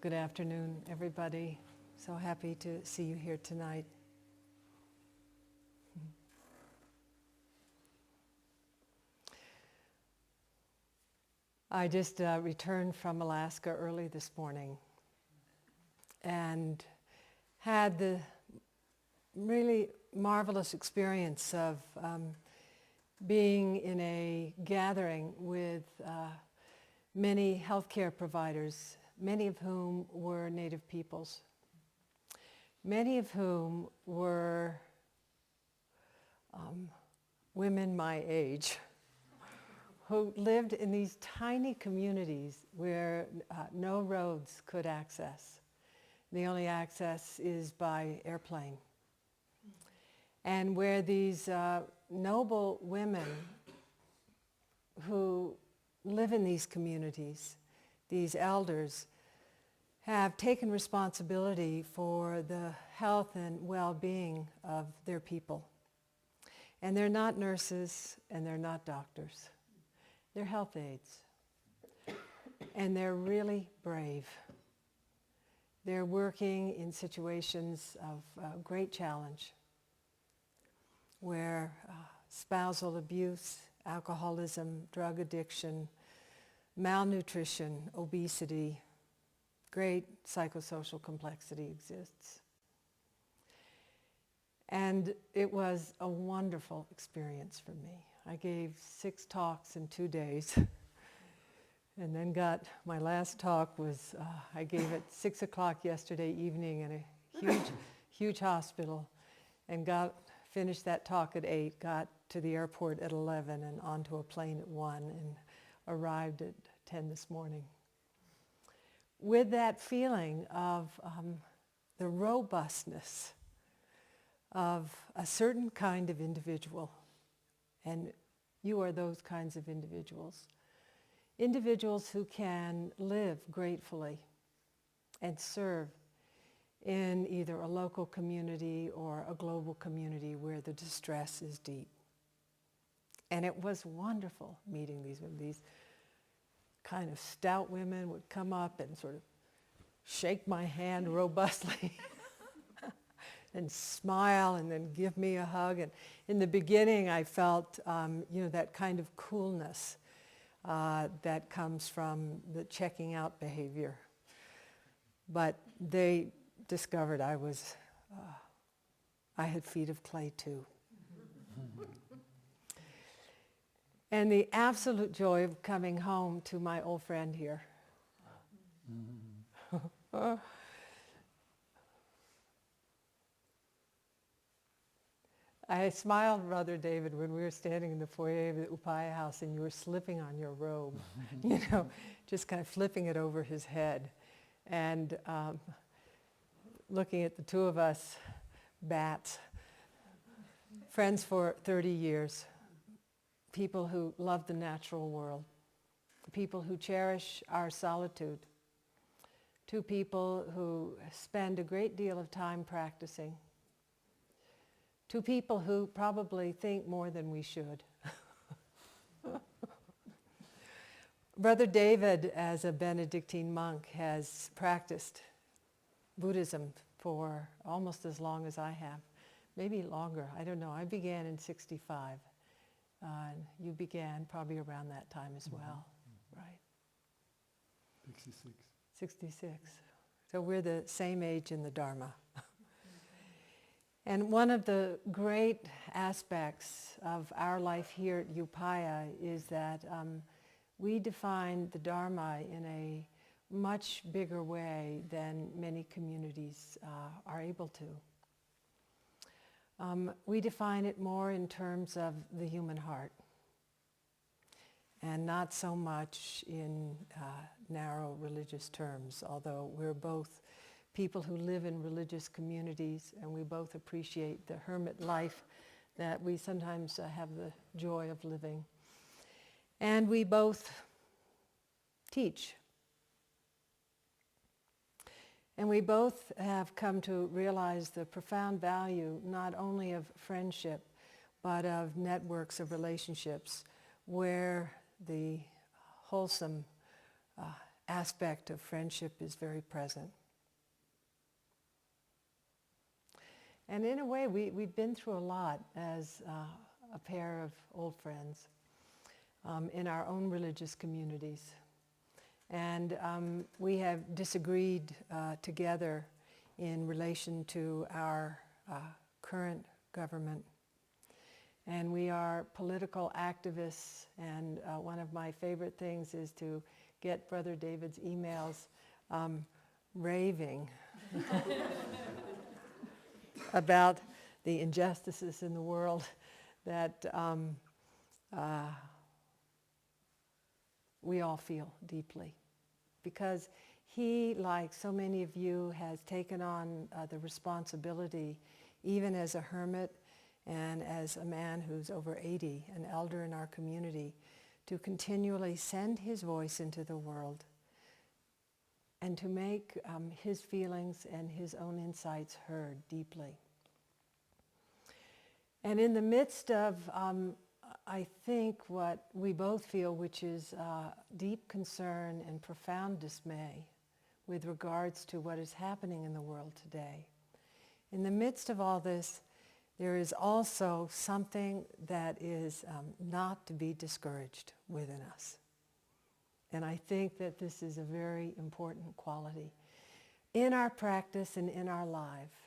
Good afternoon, everybody. So happy to see you here tonight. I just returned from Alaska early this morning and had the really marvelous experience of being in a gathering with many healthcare providers, many of whom were Native peoples, many of whom were women my age, who lived in these tiny communities where no roads could access. The only access is by airplane. And where these noble women who live in these communities, these elders, have taken responsibility for the health and well-being of their people. And they're not nurses and they're not doctors. They're health aides. And they're really brave. They're working in situations of great challenge where spousal abuse, alcoholism, drug addiction, malnutrition, obesity, great psychosocial complexity exists. And it was a wonderful experience for me. I gave 6 talks in 2 days and then got my last talk was, I gave at 6 o'clock yesterday evening in a huge hospital and finished that talk at 8, got to the airport at 11 and onto a plane at 1 and arrived at 10 this morning. With that feeling of the robustness of a certain kind of individual, and you are those kinds of individuals. Individuals who can live gratefully and serve in either a local community or a global community where the distress is deep. And it was wonderful meeting these women. These kind of stout women would come up and sort of shake my hand robustly and smile and then give me a hug. And in the beginning I felt that kind of coolness that comes from the checking out behavior. But they discovered I had feet of clay too. And the absolute joy of coming home to my old friend here. I smiled, Brother David, when we were standing in the foyer of the Upaya house and you were slipping on your robe, just kind of flipping it over his head. And looking at the two of us, bats, friends for 30 years, people who love the natural world, people who cherish our solitude, 2 people who spend a great deal of time practicing, 2 people who probably think more than we should. Brother David, as a Benedictine monk, has practiced Buddhism for almost as long as I have, maybe longer, I don't know. I began in 65. You began probably around that time as well, right? 66. 66. So we're the same age in the Dharma. And one of the great aspects of our life here at Upaya is that we define the Dharma in a much bigger way than many communities are able to. We define it more in terms of the human heart and not so much in narrow religious terms, although we're both people who live in religious communities and we both appreciate the hermit life that we sometimes have the joy of living. And we both teach. And we both have come to realize the profound value not only of friendship, but of networks of relationships where the wholesome aspect of friendship is very present. And in a way, we've been through a lot as a pair of old friends in our own religious communities. And we have disagreed together in relation to our current government. And we are political activists, and one of my favorite things is to get Brother David's emails raving about the injustices in the world that we all feel deeply. Because he, like so many of you, has taken on the responsibility, even as a hermit and as a man who's over 80, an elder in our community, to continually send his voice into the world and to make his feelings and his own insights heard deeply. And in the midst of, I think, what we both feel, which is deep concern and profound dismay with regards to what is happening in the world today, in the midst of all this, there is also something that is not to be discouraged within us. And I think that this is a very important quality in our practice and in our life.